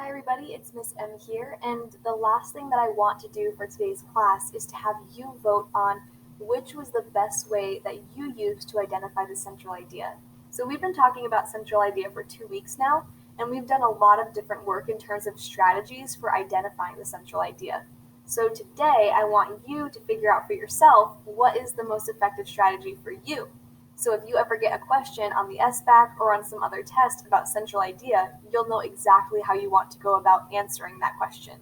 Hi everybody, it's Miss M here, and the last thing that I want to do for today's class is to have you vote on which was the best way that you used to identify the central idea. So we've been talking about central idea for 2 weeks now, and we've done a lot of different work in terms of strategies for identifying the central idea. So today I want you to figure out for yourself what is the most effective strategy for you. So if you ever get a question on the SBAC or on some other test about central idea, you'll know exactly how you want to go about answering that question.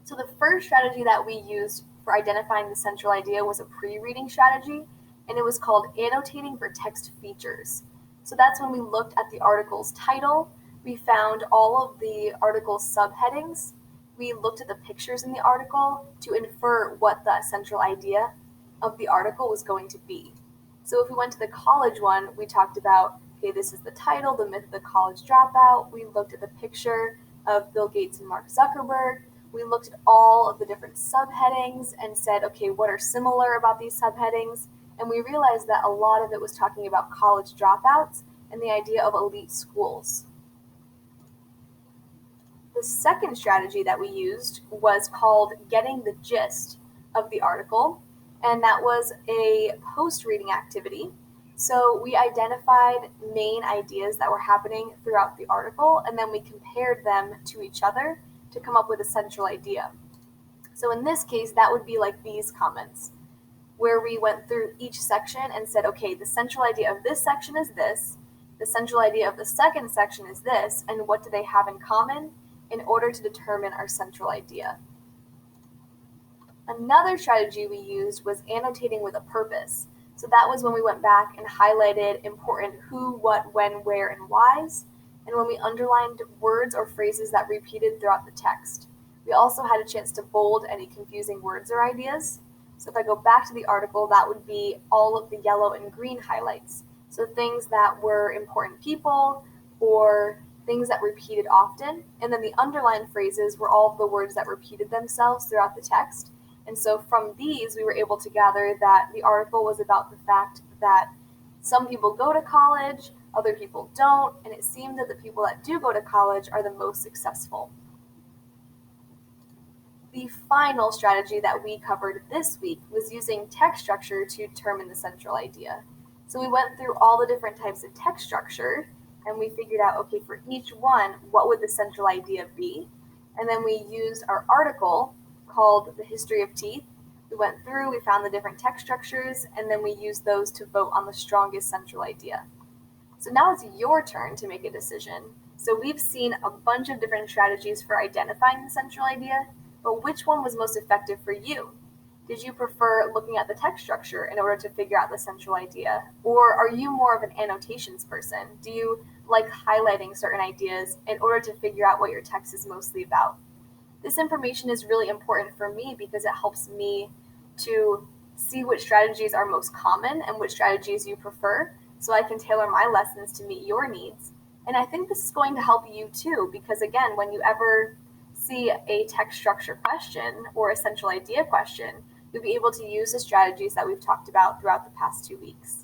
So the first strategy that we used for identifying the central idea was a pre-reading strategy, and it was called annotating for text features. So that's when we looked at the article's title, we found all of the article's subheadings, we looked at the pictures in the article to infer what the central idea of the article was going to be. So if we went to the college one, we talked about, okay, this is the title, the myth of the college dropout. We looked at the picture of Bill Gates and Mark Zuckerberg. We looked at all of the different subheadings and said, okay, what are similar about these subheadings? And we realized that a lot of it was talking about college dropouts and the idea of elite schools. The second strategy that we used was called getting the gist of the article, and that was a post-reading activity. So we identified main ideas that were happening throughout the article, and then we compared them to each other to come up with a central idea. So in this case, that would be like these comments, where we went through each section and said, okay, the central idea of this section is this, the central idea of the second section is this, and what do they have in common in order to determine our central idea. Another strategy we used was annotating with a purpose. So that was when we went back and highlighted important who, what, when, where, and whys, and when we underlined words or phrases that repeated throughout the text. We also had a chance to bold any confusing words or ideas. So if I go back to the article, that would be all of the yellow and green highlights. So things that were important people or things that repeated often. And then the underlined phrases were all of the words that repeated themselves throughout the text. And so from these, we were able to gather that the article was about the fact that some people go to college, other people don't, and it seemed that the people that do go to college are the most successful. The final strategy that we covered this week was using text structure to determine the central idea. So we went through all the different types of text structure, and we figured out, okay, for each one, what would the central idea be? And then we used our article called The History of Teeth. We went through, we found the different text structures, and then we used those to vote on the strongest central idea. So now it's your turn to make a decision. So we've seen a bunch of different strategies for identifying the central idea, but which one was most effective for you? Did you prefer looking at the text structure in order to figure out the central idea? Or are you more of an annotations person? Do you like highlighting certain ideas in order to figure out what your text is mostly about? This information is really important for me because it helps me to see which strategies are most common and which strategies you prefer, so I can tailor my lessons to meet your needs. And I think this is going to help you too, because again, when you ever see a text structure question or a central idea question, you'll be able to use the strategies that we've talked about throughout the past 2 weeks.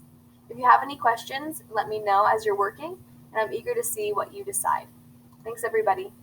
If you have any questions, let me know as you're working, and I'm eager to see what you decide. Thanks, everybody.